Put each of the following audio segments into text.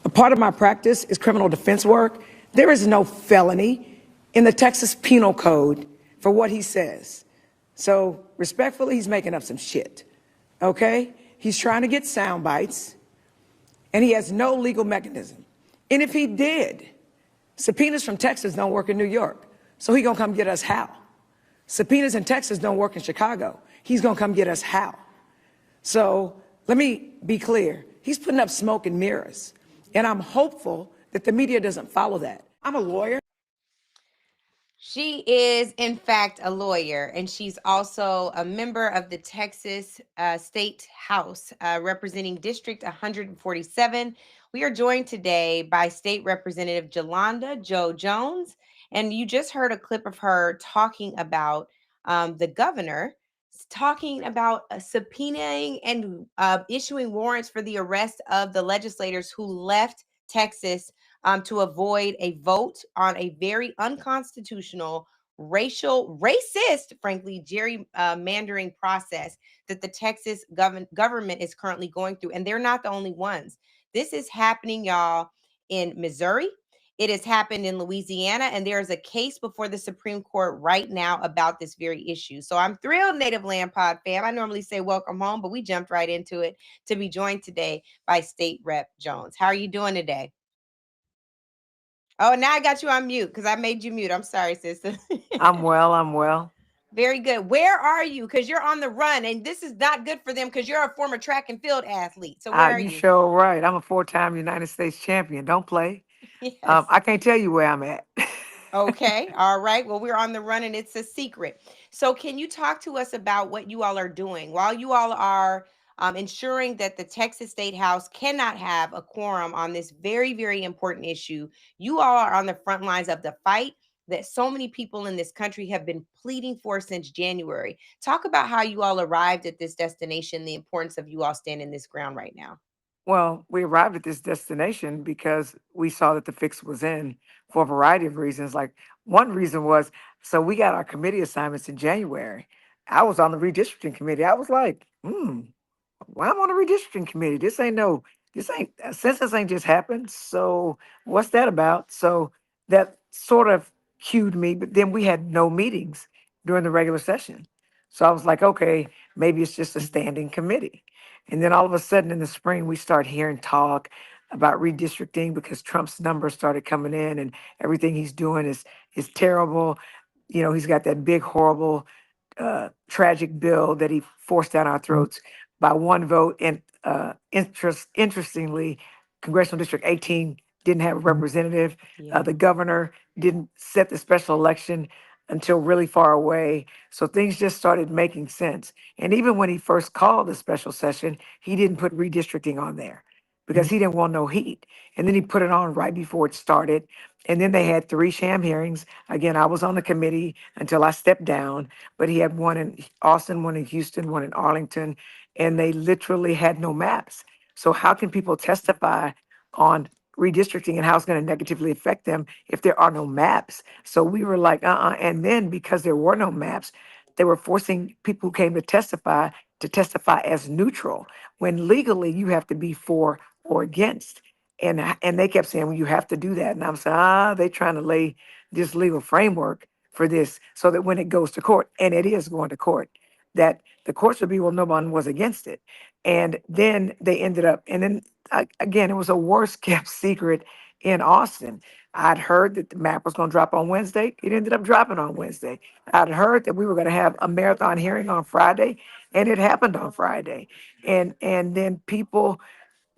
A part of my practice is criminal defense work. There is no felony in the Texas Penal Code for what he says. So respectfully, he's making up some shit, okay? He's trying to get sound bites, and he has no legal mechanism. And if he did, subpoenas from Texas don't work in New York, so he gonna come get us how? Subpoenas in Texas don't work in Chicago. He's gonna come get us how? So let me be clear. He's putting up smoke and mirrors, and I'm hopeful that the media doesn't follow that. I'm a lawyer. She is, in fact, a lawyer, and she's also a member of the Texas State House, representing District 147. We are joined today by State Representative Jolanda Jones, and you just heard a clip of her talking about the governor, talking about subpoenaing and issuing warrants for the arrest of the legislators who left Texas to avoid a vote on a very unconstitutional, racist, frankly, gerrymandering process that the Texas government is currently going through. And they're not the only ones. This is happening, y'all, in Missouri. It has happened in Louisiana, and there is a case before the Supreme Court right now about this very issue. So I'm thrilled, Native Land Pod fam. I normally say welcome home, but we jumped right into it to be joined today by State Rep Jones. How are you doing today? Oh, now I got you on mute because I made you mute. I'm sorry, sister. I'm well. Very good. Where are you? Because you're on the run, and this is not good for them because you're a former track and field athlete. So where are You you? sure right. I'm a 4-time United States champion. Don't play. Yes. I can't tell you where I'm at. Okay. All right. Well, we're on the run, and it's a secret. So can you talk to us about what you all are doing while you all are ensuring that the Texas State House cannot have a quorum on this very, very important issue? You all are on the front lines of the fight that so many people in this country have been pleading for since January. Talk about how you all arrived at this destination, the importance of you all standing this ground right now. Well, we arrived at this destination because we saw that the fix was in for a variety of reasons. Like one reason was, so we got our committee assignments in January. I was on the redistricting committee. I was like, why I'm on the redistricting committee? This ain't, census ain't just happened. So what's that about? So that sort of cued me, but then we had no meetings during the regular session. So I was like, okay, maybe it's just a standing committee. And then all of a sudden in the spring, we start hearing talk about redistricting because Trump's numbers started coming in and everything he's doing is terrible. You know, he's got that big, horrible, tragic bill that he forced down our throats by one vote. And interestingly, Congressional District 18 didn't have a representative. Yeah. The governor didn't set the special election until really far away. So things just started making sense. And even when he first called the special session, he didn't put redistricting on there because he didn't want no heat. And then he put it on right before it started. And then they had 3 sham hearings. Again, I was on the committee until I stepped down, but he had one in Austin, one in Houston, one in Arlington, and they literally had no maps. So how can people testify on redistricting and how it's going to negatively affect them if there are no maps? So we were like, And then because there were no maps, they were forcing people who came to testify as neutral, when legally you have to be for or against. And they kept saying, well, you have to do that. And I'm saying, they're trying to lay this legal framework for this so that when it goes to court, and it is going to court, that the courts would be, well, no one was against it. And then they ended up, and then again, it was a worse kept secret in Austin. I'd heard that the map was going to drop on Wednesday. It ended up dropping on Wednesday. I'd heard that we were going to have a marathon hearing on Friday, and it happened on Friday. And then people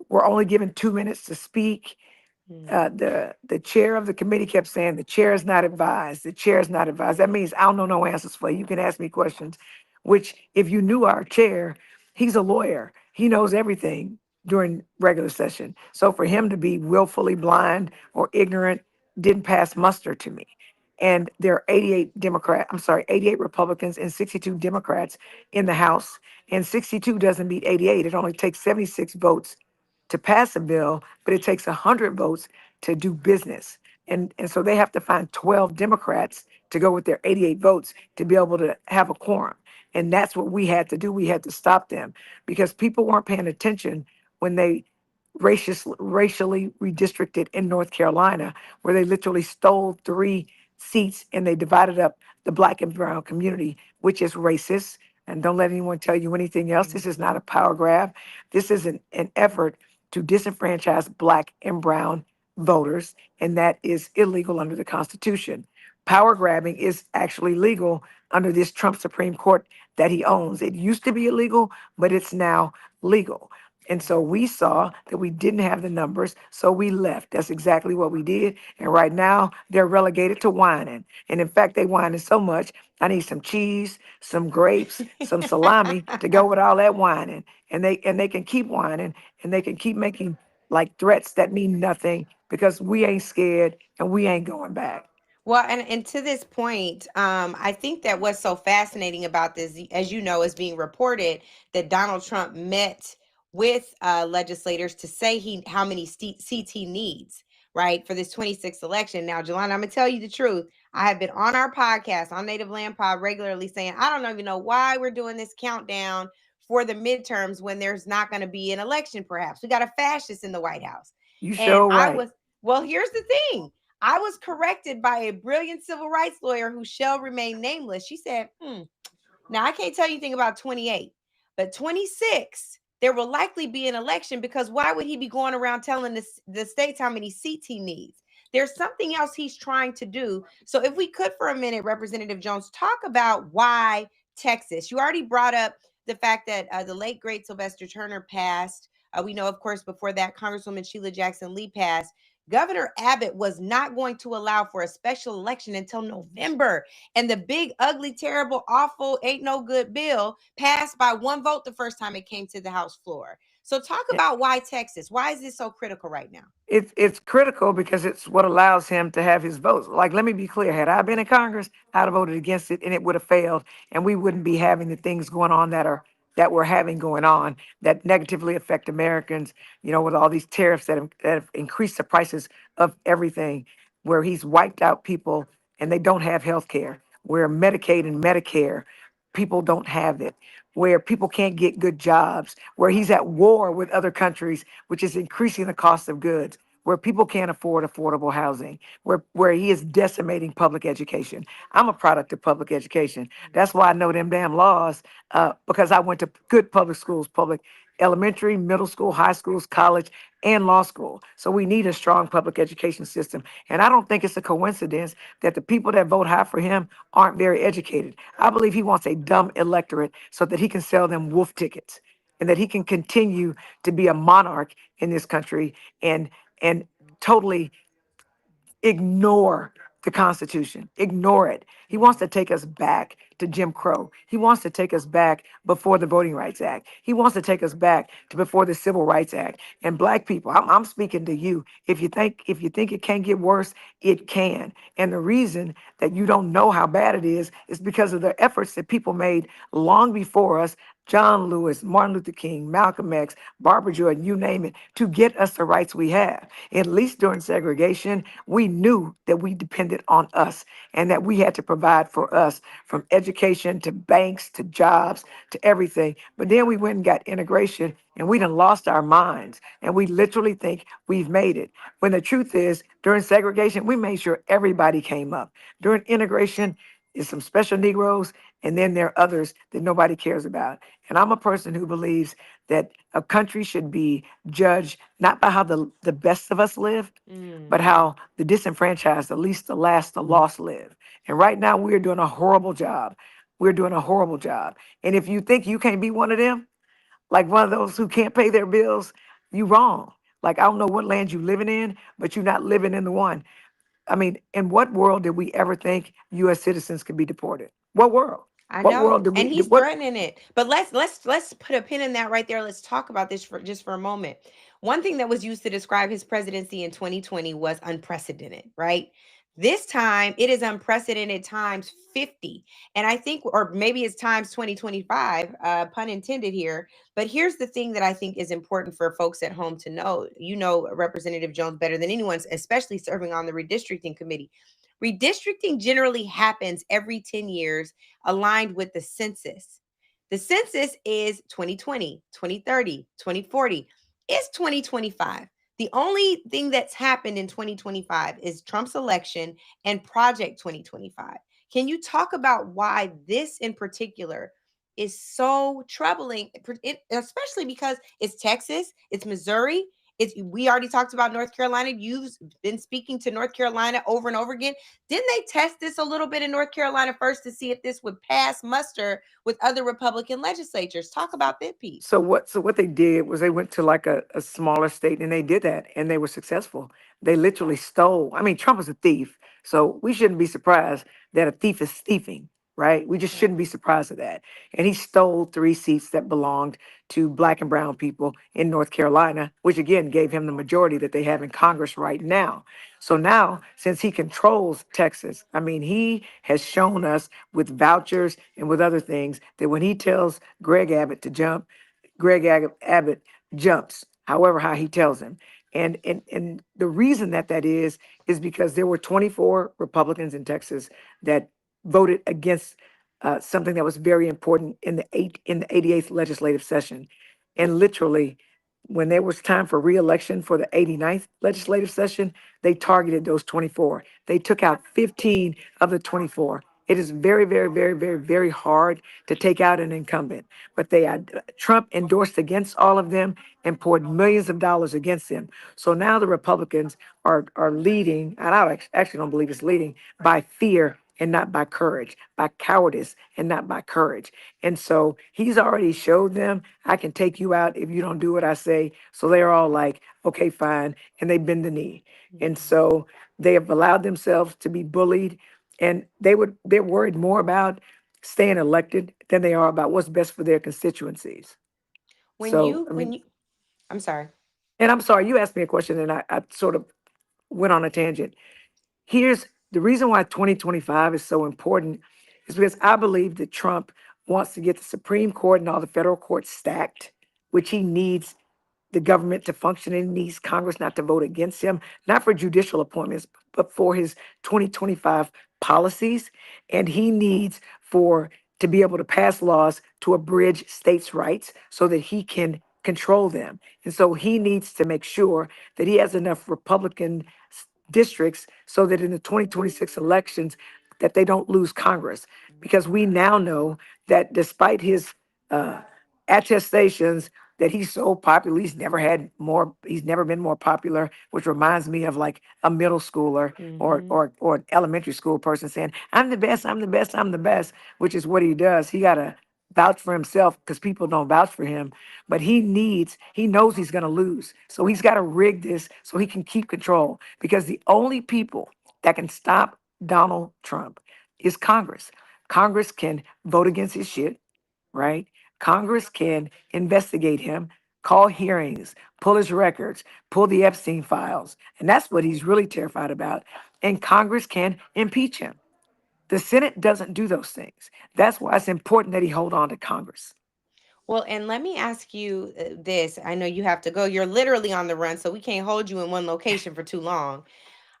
were only given 2 minutes to speak. The chair of the committee kept saying, the chair is not advised. The chair is not advised. That means I don't know no answers for you. You can ask me questions, which if you knew our chair, he's a lawyer. He knows everything during regular session. So for him to be willfully blind or ignorant didn't pass muster to me. And there are 88 Republicans and 62 Democrats in the House, and 62 doesn't beat 88. It only takes 76 votes to pass a bill, but it takes 100 votes to do business. And so they have to find 12 Democrats to go with their 88 votes to be able to have a quorum. And that's what we had to do. We had to stop them because people weren't paying attention when they racially redistricted in North Carolina, where they literally stole 3 seats and they divided up the black and brown community, which is racist. And don't let anyone tell you anything else. This is not a power grab. This is an effort to disenfranchise black and brown voters, and that is illegal under the Constitution. Power grabbing is actually legal under this Trump Supreme Court that he owns. It used to be illegal, but it's now legal. And so we saw that we didn't have the numbers, so we left. That's exactly what we did. And right now, they're relegated to whining. And in fact, they whining so much, I need some cheese, some grapes, some salami to go with all that whining. And they can keep whining, and they can keep making like threats that mean nothing, because we ain't scared and we ain't going back. Well, and to this point, I think that what's so fascinating about this, as you know, is being reported that Donald Trump met with legislators to say how many seats he needs, right, for this 26th election. Now, Jolanda, I'm gonna tell you the truth. I have been on our podcast, on Native Land Pod, regularly saying, I don't even know why we're doing this countdown for the midterms when there's not going to be an election, perhaps. We got a fascist in the White House. You And sure right. well, here's the thing. I was corrected by a brilliant civil rights lawyer who shall remain nameless. She said, now I can't tell you anything about 28, but 26, there will likely be an election, because why would he be going around telling the states how many seats he needs? There's something else he's trying to do. So if we could for a minute, Representative Jones, talk about why Texas. You already brought up the fact that the late, great Sylvester Turner passed. We know, of course, before that, Congresswoman Sheila Jackson Lee passed. Governor Abbott was not going to allow for a special election until November. And the big, ugly, terrible, awful, ain't no good bill passed by 1 vote the first time it came to the House floor. So talk about why Texas. Why is this so critical right now? It's critical because it's what allows him to have his votes. Like, let me be clear. Had I been in Congress, I'd have voted against it and it would have failed. And we wouldn't be having the things going on that we're having going on that negatively affect Americans, with all these tariffs that have increased the prices of everything, where he's wiped out people and they don't have health care, where Medicaid and Medicare, people don't have it, where people can't get good jobs, where he's at war with other countries, which is increasing the cost of goods, where people can't afford affordable housing, where he is decimating public education. I'm a product of public education. That's why I know them damn laws, because I went to good public schools, public elementary, middle school, high schools, college, and law school. So we need a strong public education system. And I don't think it's a coincidence that the people that vote high for him aren't very educated. I believe he wants a dumb electorate so that he can sell them wolf tickets and that he can continue to be a monarch in this country and totally ignore the Constitution, ignore it. He wants to take us back to Jim Crow. He wants to take us back before the Voting Rights Act. He wants to take us back to before the Civil Rights Act. And black people, I'm speaking to you. If you think it can't get worse, it can. And the reason that you don't know how bad it is because of the efforts that people made long before us. John Lewis, Martin Luther King, Malcolm X, Barbara Jordan, you name it, to get us the rights we have. At least during segregation, we knew that we depended on us and that we had to provide for us, from education to banks to jobs to everything. But then we went and got integration and we done lost our minds and we literally think we've made it. When the truth is, during segregation, we made sure everybody came up. During integration, is some special Negroes, and then there are others that nobody cares about. And I'm a person who believes that a country should be judged not by how the best of us live, but how the disenfranchised, the least, the last, the lost live. And right now we're doing a horrible job. We're doing a horrible job. And if you think you can't be one of them, like one of those who can't pay their bills, you wrong. Like, I don't know what land you living in, but you're not living in the one. I mean, in what world did we ever think U.S. citizens could be deported? What world? I What world know, did and we? he's What? threatening it. But let's put a pin in that right there. Let's talk about this for just for a moment. One thing that was used to describe his presidency in 2020 was unprecedented, right? This time it is unprecedented times 50. And I think, or maybe it's times 2025, pun intended here. But here's the thing that I think is important for folks at home to know. You know Representative Jones better than anyone, especially serving on the redistricting committee. Redistricting generally happens every 10 years, aligned with the census. The census is 2020, 2030, 2040. It's 2025. The only thing that's happened in 2025 is Trump's election and Project 2025. Can you talk about why this in particular is so troubling, especially because it's Texas, it's Missouri, we already talked about North Carolina. You've been speaking to North Carolina over and over again. Didn't they test this a little bit in North Carolina first to see if this would pass muster with other Republican legislatures? Talk about that piece. So what they did was they went to like a smaller state and they did that and they were successful. They literally stole. I mean, Trump is a thief, so we shouldn't be surprised that a thief is thieving, right? We just shouldn't be surprised at that. And he stole 3 seats that belonged to black and brown people in North Carolina, which again gave him the majority that they have in Congress right now. So now, since he controls Texas, I mean, he has shown us with vouchers and with other things that when he tells Greg Abbott to jump, Abbott jumps, however how he tells him. And the reason that is because there were 24 Republicans in Texas that voted against something that was very important in the 88th legislative session. And literally, when there was time for reelection for the 89th legislative session, they targeted those 24. They took out 15 of the 24. It is very, very, very, very, very hard to take out an incumbent. But Trump endorsed against all of them and poured millions of dollars against them. So now the Republicans are leading, and actually don't believe it's leading, by fear and not by courage, by cowardice and not by courage. And so he's already showed them, I can take you out if you don't do what I say. So they're all like, okay, fine. And they bend the knee. And so they have allowed themselves to be bullied. And they're worried more about staying elected than they are about what's best for their constituencies. When So, you I when mean, you I'm sorry. and I'm sorry, you asked me a question and I sort of went on a tangent. Here's the reason why 2025 is so important is because I believe that Trump wants to get the Supreme Court and all the federal courts stacked, which he needs the government to function and needs Congress not to vote against him, not for judicial appointments, but for his 2025 policies. And he needs to be able to pass laws to abridge states' rights so that he can control them. And so he needs to make sure that he has enough Republican districts so that in the 2026 elections that they don't lose Congress. Because we now know that despite his uh, attestations that he's so popular. He's never been more popular, which reminds me of like a middle schooler or an elementary school person saying, I'm the best, I'm the best, I'm the best, which is what he does. He gotta vouch for himself because people don't vouch for him. But he knows he's gonna lose. So he's gotta rig this so he can keep control. Because the only people that can stop Donald Trump is Congress. Congress can vote against his shit, right? Congress can investigate him, call hearings, pull his records, pull the Epstein files. And that's what he's really terrified about. And Congress can impeach him. The Senate doesn't do those things. That's why it's important that he hold on to Congress. Well, and let me ask you this. I know you have to go. You're literally on the run, so we can't hold you in one location for too long.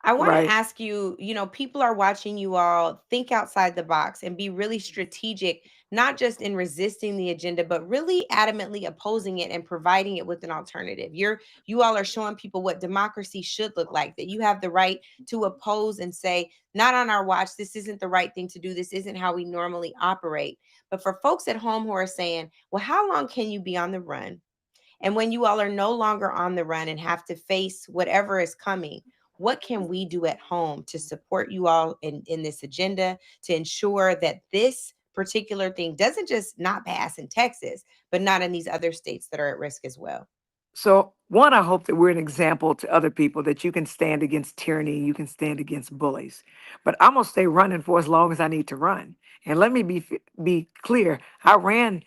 I want to Right. ask you, people are watching you all think outside the box and be really strategic, not just in resisting the agenda, but really adamantly opposing it and providing it with an alternative. You all are showing people what democracy should look like, that you have the right to oppose and say, not on our watch, this isn't the right thing to do. This isn't how we normally operate. But for folks at home who are saying, well, how long can you be on the run? And when you all are no longer on the run and have to face whatever is coming, what can we do at home to support you all in this agenda to ensure that this particular thing doesn't just not pass in Texas, but not in these other states that are at risk as well? So, one, I hope that we're an example to other people that you can stand against tyranny, you can stand against bullies. But I'm gonna stay running for as long as I need to run. And let me be clear. I ran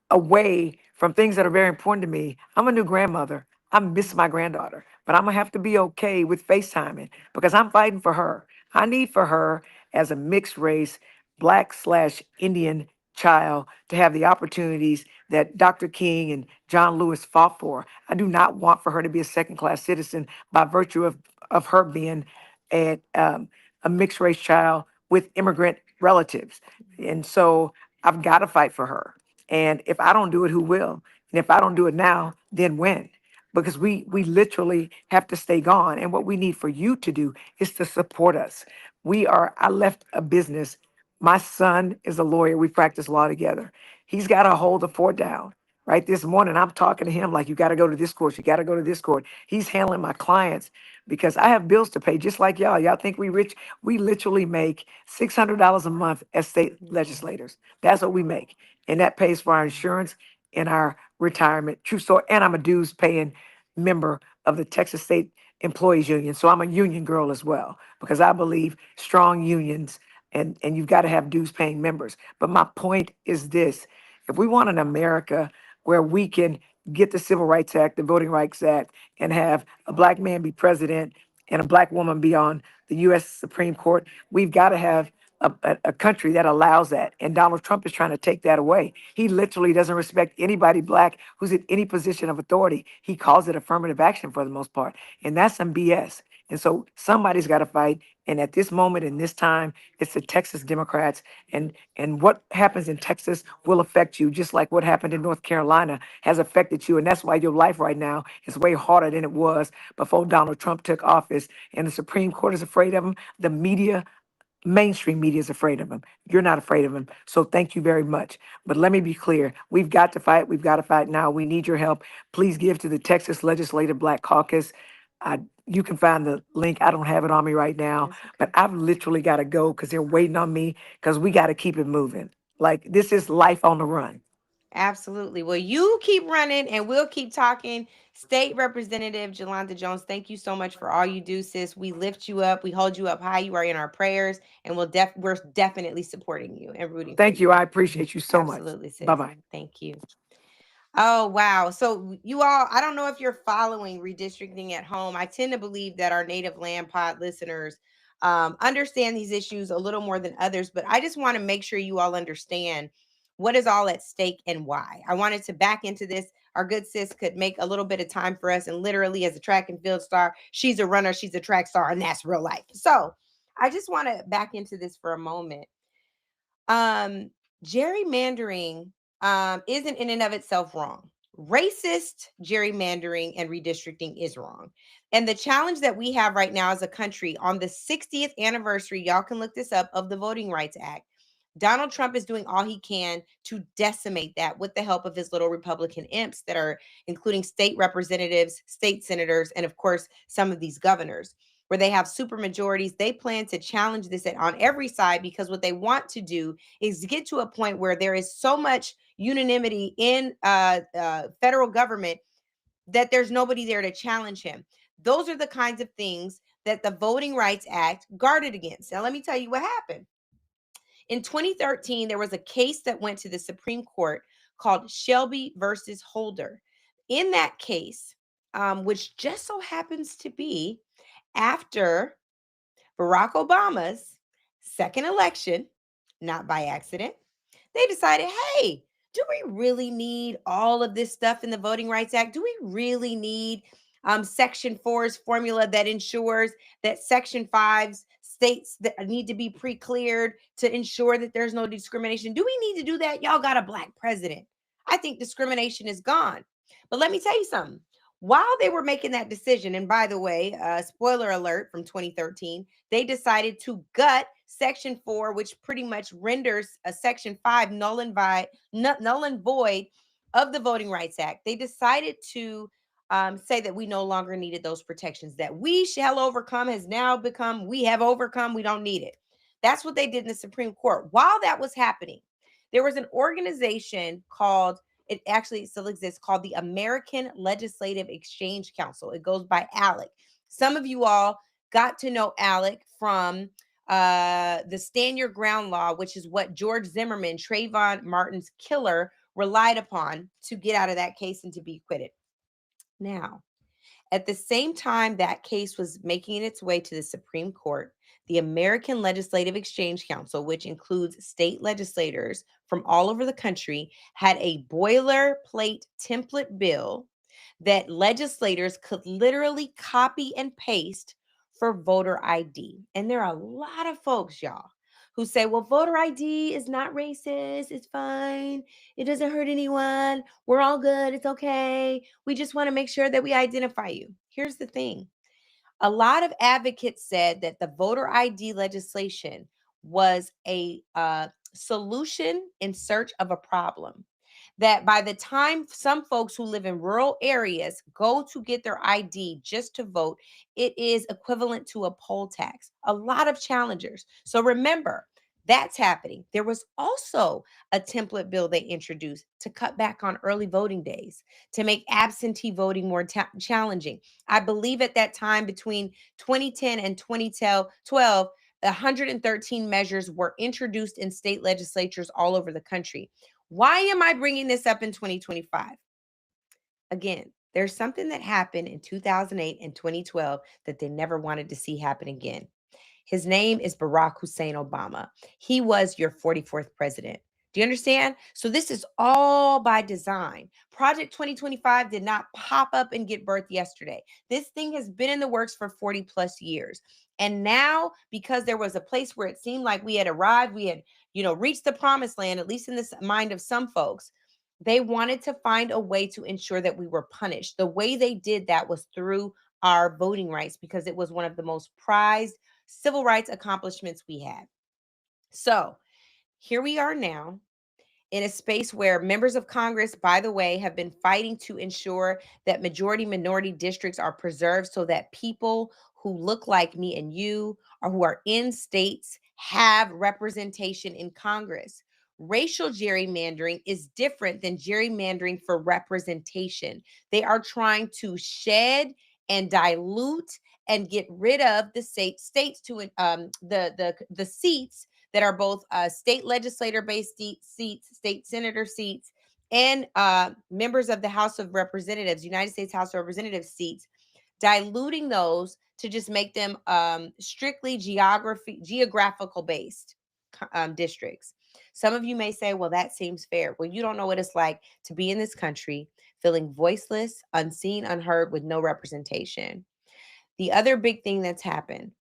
away from things that are very important to me. I'm a new grandmother. I miss my granddaughter, but I'm gonna have to be okay with FaceTiming because I'm fighting for her. I need for her as a mixed race, black/Indian child to have the opportunities that Dr. King and John Lewis fought for. I do not want for her to be a second-class citizen by virtue of her being a mixed race child with immigrant relatives. And so I've got to fight for her. And if I don't do it, who will? And if I don't do it now, then when? because we literally have to stay gone. And what we need for you to do is to support us. I left a business. My son is a lawyer. We practice law together. He's got to hold the fort down. Right this morning, I'm talking to him like, you got to go to this court. You got to go to this court. He's handling my clients because I have bills to pay just like y'all. Y'all think we rich? We literally make $600 a month as state legislators. That's what we make. And that pays for our insurance and our retirement. True story. And I'm a dues paying member of the Texas State Employees Union. So I'm a union girl as well because I believe strong unions and you've got to have dues paying members. But my point is this: if we want an America where we can get the Civil Rights Act, the Voting Rights Act, and have a black man be president and a black woman be on the U.S. Supreme Court, we've got to have a country that allows that. And Donald Trump is trying to take that away. He literally doesn't respect anybody black who's in any position of authority. He calls it affirmative action for the most part. And that's some BS. And so somebody's got to fight. And at this moment, in this time, it's the Texas Democrats. And what happens in Texas will affect you, just like what happened in North Carolina has affected you. And that's why your life right now is way harder than it was before Donald Trump took office. And the Supreme Court is afraid of him. The media, mainstream media, is afraid of him. You're not afraid of him. So thank you very much. But let me be clear. We've got to fight. We've got to fight now. We need your help. Please give to the Texas Legislative Black Caucus. You can find the link. I don't have it on me right now, That's okay. but I've literally got to go because they're waiting on me because we got to keep it moving. Like, this is life on the run. Absolutely. Well, you keep running and we'll keep talking. State Representative Jolanda Jones, thank you so much for all you do, sis. We lift you up. We hold you up high. You are in our prayers, and we're definitely supporting you and rooting for Thank you. you. I appreciate you so much. Absolutely, sis. Bye-bye. Thank you. Oh, wow. So you all, I don't know if you're following redistricting at home. I tend to believe that our native land pod listeners understand these issues a little more than others, but I just want to make sure you all understand what is all at stake and why. I wanted to back into this. Our good sis could make a little bit of time for us. And literally, as a track and field star, she's a runner, she's a track star, and that's real life. So I just want to back into this for a moment. Gerrymandering isn't in and of itself wrong. Racist gerrymandering and redistricting is wrong. And the challenge that we have right now as a country on the 60th anniversary, y'all can look this up, of the Voting Rights Act, Donald Trump is doing all he can to decimate that with the help of his little Republican imps that are including state representatives, state senators, and of course, some of these governors where they have super majorities. They plan to challenge this on every side because what they want to do is get to a point where there is so much unanimity in federal government that there's nobody there to challenge him. Those are the kinds of things that the Voting Rights Act guarded against. Now, let me tell you what happened. In 2013, there was a case that went to the Supreme Court called Shelby versus Holder. In that case, which just so happens to be after Barack Obama's second election, not by accident, they decided, hey, do we really need all of this stuff in the Voting Rights Act? Do we really need Section 4's formula that ensures that Section 5's states that need to be pre-cleared to ensure that there's no discrimination? Do we need to do that? Y'all got a black president. I think discrimination is gone. But let me tell you something. While they were making that decision, and by the way, spoiler alert from 2013, they decided to gut Section 4, which pretty much renders a Section 5 null and void of the Voting Rights Act. They decided to say that we no longer needed those protections, that we shall overcome has now become we have overcome, we don't need it. That's what they did in the Supreme Court. While that was happening, there was an organization called, it actually still exists, called the American Legislative Exchange Council. It goes by ALEC. Some of you all got to know ALEC from the Stand Your Ground law, which is what George Zimmerman, Trayvon Martin's killer, relied upon to get out of that case and to be acquitted. Now, at the same time that case was making its way to the Supreme Court, the American Legislative Exchange Council, which includes state legislators from all over the country, had a boilerplate template bill that legislators could literally copy and paste for voter ID. And there are a lot of folks, y'all, who say, well, voter ID is not racist. It's fine. It doesn't hurt anyone. We're all good. It's okay. We just want to make sure that we identify you. Here's the thing. A lot of advocates said that the voter ID legislation was a solution in search of a problem. That by the time some folks who live in rural areas go to get their ID just to vote, it is equivalent to a poll tax. A lot of challengers. So remember, that's happening. There was also a template bill they introduced to cut back on early voting days, to make absentee voting more challenging. I believe at that time between 2010 and 2012, 113 measures were introduced in state legislatures all over the country. Why am I bringing this up in 2025? Again, there's something that happened in 2008 and 2012 that they never wanted to see happen again. His name is Barack Hussein Obama. He was your 44th president. Do you understand? So this is all by design. Project 2025 did not pop up and get birthed yesterday. This thing has been in the works for 40 plus years. And now, because there was a place where it seemed like we had arrived, we had, reached the promised land, at least in the mind of some folks, they wanted to find a way to ensure that we were punished. The way they did that was through our voting rights, because it was one of the most prized civil rights accomplishments we had. So here we are now in a space where members of Congress, by the way, have been fighting to ensure that majority minority districts are preserved so that people who look like me and you, or who are in states, have representation in Congress. Racial gerrymandering is different than gerrymandering for representation. They are trying to shed and dilute and get rid of the states to the seats that are both state legislator-based seats, state senator seats, and members of the House of Representatives, United States House of Representatives seats, diluting those to just make them strictly geographical-based districts. Some of you may say, well, that seems fair. Well, you don't know what it's like to be in this country feeling voiceless, unseen, unheard, with no representation. The other big thing that's happened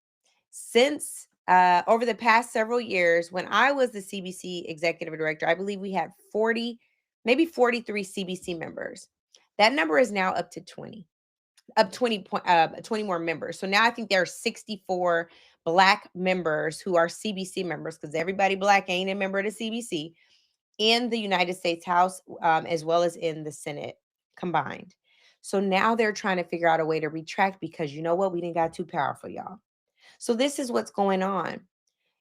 since over the past several years, when I was the CBC executive director, I believe we had 40, maybe 43 CBC members. That number is now up to 20, 20 more members. So now I think there are 64 Black members who are CBC members, because everybody Black ain't a member of the CBC, in the United States House, as well as in the Senate combined. So now they're trying to figure out a way to retract, because you know what? We didn't got too powerful, y'all. So this is what's going on.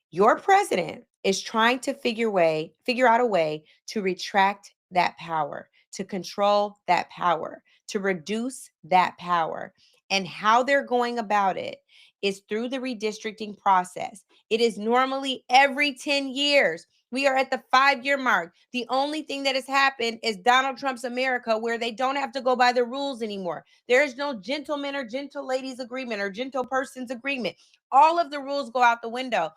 Your president is trying to figure out a way to retract that power, to control that power, to reduce that power. And how they're going about it is through the redistricting process. It is normally every 10 years. We are at the 5-year mark. The only thing that has happened is Donald Trump's America, where they don't have to go by the rules anymore. There is no gentleman or gentle ladies agreement or gentle person's agreement. All of the rules go out the window.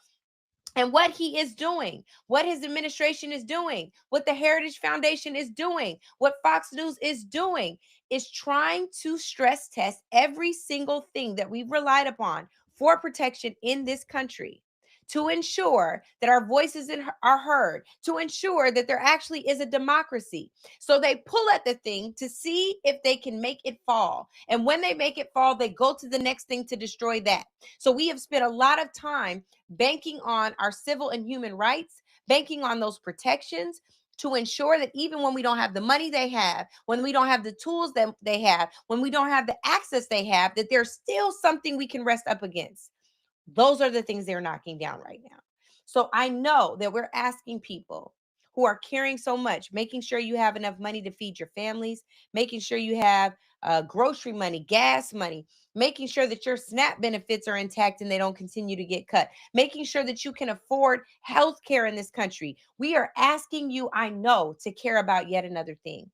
And what he is doing, what his administration is doing, what the Heritage Foundation is doing, what Fox News is doing, is trying to stress test every single thing that we've relied upon for protection in this country, to ensure that our voices are heard, to ensure that there actually is a democracy. So they pull at the thing to see if they can make it fall. And when they make it fall, they go to the next thing to destroy that. So we have spent a lot of time banking on our civil and human rights, banking on those protections, to ensure that even when we don't have the money they have, when we don't have the tools that they have, when we don't have the access they have, that there's still something we can rest up against. Those are the things they're knocking down right now. So I know that we're asking people who are caring so much, making sure you have enough money to feed your families, making sure you have grocery money, gas money, making sure that your SNAP benefits are intact and they don't continue to get cut, making sure that you can afford health care in this country. We are asking you, I know, to care about yet another thing.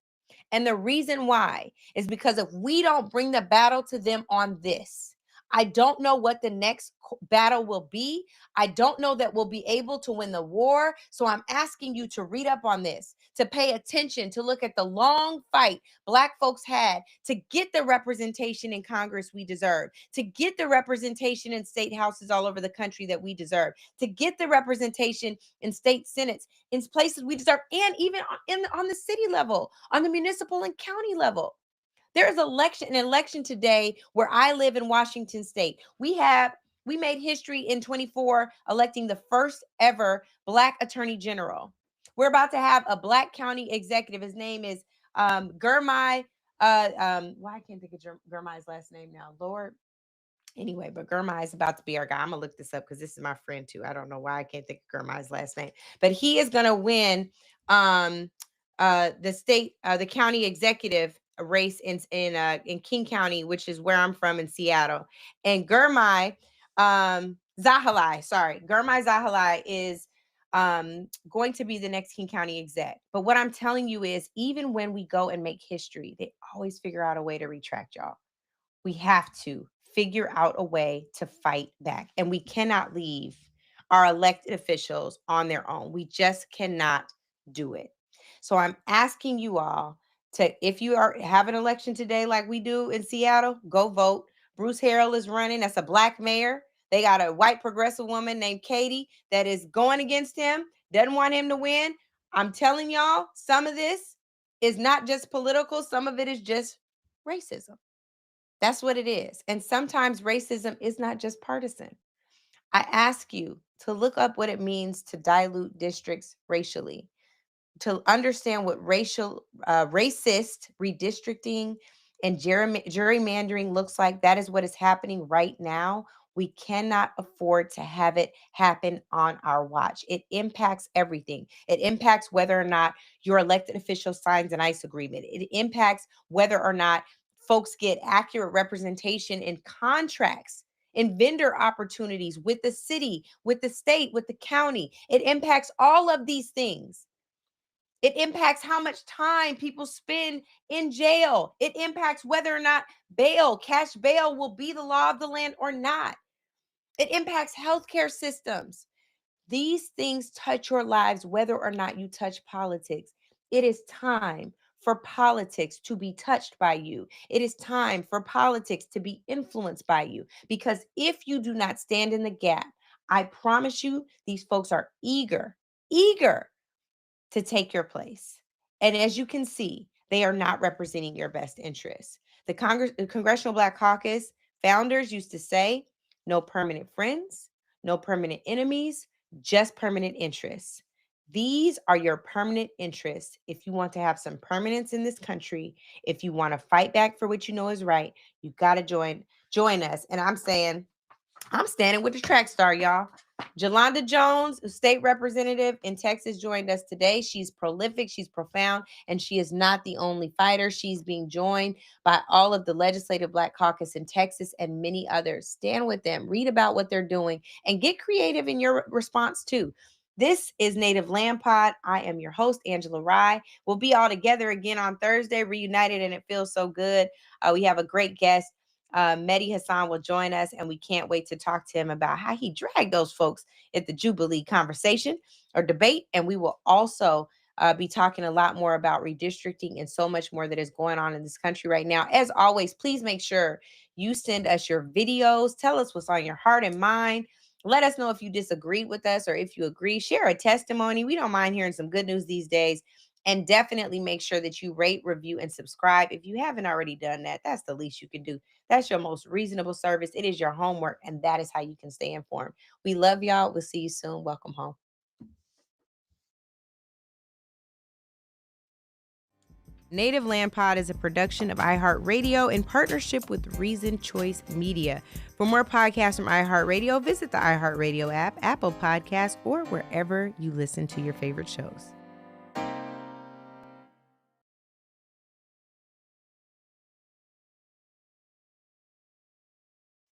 And the reason why is because if we don't bring the battle to them on this, I don't know what the next battle will be. I don't know that we'll be able to win the war. So I'm asking you to read up on this, to pay attention, to look at the long fight Black folks had to get the representation in Congress we deserve, to get the representation in state houses all over the country that we deserve, to get the representation in state senates in places we deserve, and even on the city level, on the municipal and county level. There is an election today where I live in Washington State. We made history in 24 electing the first ever Black attorney general. We're about to have a Black county executive. His name is Germay. I can't think of Germay's last name now. Lord. Anyway, but Germay is about to be our guy. I'm gonna look this up because this is my friend too. I don't know why I can't think of Germay's last name, but he is gonna win the county executive race in King County, which is where I'm from in Seattle. And Germay Zahalai is going to be the next King County exec. But what I'm telling you is, even when we go and make history, they always figure out a way to retract, y'all. We have to figure out a way to fight back. And we cannot leave our elected officials on their own. We just cannot do it. So I'm asking you all to, if you have an election today like we do in Seattle, go vote. Bruce Harrell is running. That's a Black mayor. They got a white progressive woman named Katie that is going against him, doesn't want him to win. I'm telling y'all, some of this is not just political. Some of it is just racism. That's what it is. And sometimes racism is not just partisan. I ask you to look up what it means to dilute districts racially, to understand what racist redistricting and gerrymandering looks like. That is what is happening right now. We cannot afford to have it happen on our watch. It impacts everything. It impacts whether or not your elected official signs an ICE agreement. It impacts whether or not folks get accurate representation in contracts, in vendor opportunities with the city, with the state, with the county. It impacts all of these things. It impacts how much time people spend in jail. It impacts whether or not cash bail will be the law of the land or not. It impacts healthcare systems. These things touch your lives whether or not you touch politics. It is time for politics to be touched by you. It is time for politics to be influenced by you. Because if you do not stand in the gap, I promise you, these folks are eager to take your place. And as you can see, they are not representing your best interests. The Congressional Black Caucus founders used to say, no permanent friends, no permanent enemies, just permanent interests. These are your permanent interests. If you want to have some permanence in this country, if you want to fight back for what you know is right, you got to join us. And I'm saying, I'm standing with the track star, y'all. Jolanda Jones, State Representative in Texas, joined us today. She's prolific, she's profound, and she is not the only fighter. She's being joined by all of the Legislative Black Caucus in Texas and many others. Stand with them, read about what they're doing, and get creative in your response too. This is Native Land Pod. I am your host, Angela Rye. We'll be all together again on Thursday, reunited, and it feels so good. We have a great guest. Mehdi Hassan will join us, and we can't wait to talk to him about how he dragged those folks at the Jubilee conversation or debate. And we will also be talking a lot more about redistricting and so much more that is going on in this country right now. As always, please make sure you send us your videos. Tell us what's on your heart and mind. Let us know if you disagree with us or if you agree. Share a testimony. We don't mind hearing some good news these days. And definitely make sure that you rate, review, and subscribe. If you haven't already done that, that's the least you can do. That's your most reasonable service. It is your homework, and that is how you can stay informed. We love y'all. We'll see you soon. Welcome home. Native Land Pod is a production of iHeartRadio in partnership with Reason Choice Media. For more podcasts from iHeartRadio, visit the iHeartRadio app, Apple Podcasts, or wherever you listen to your favorite shows.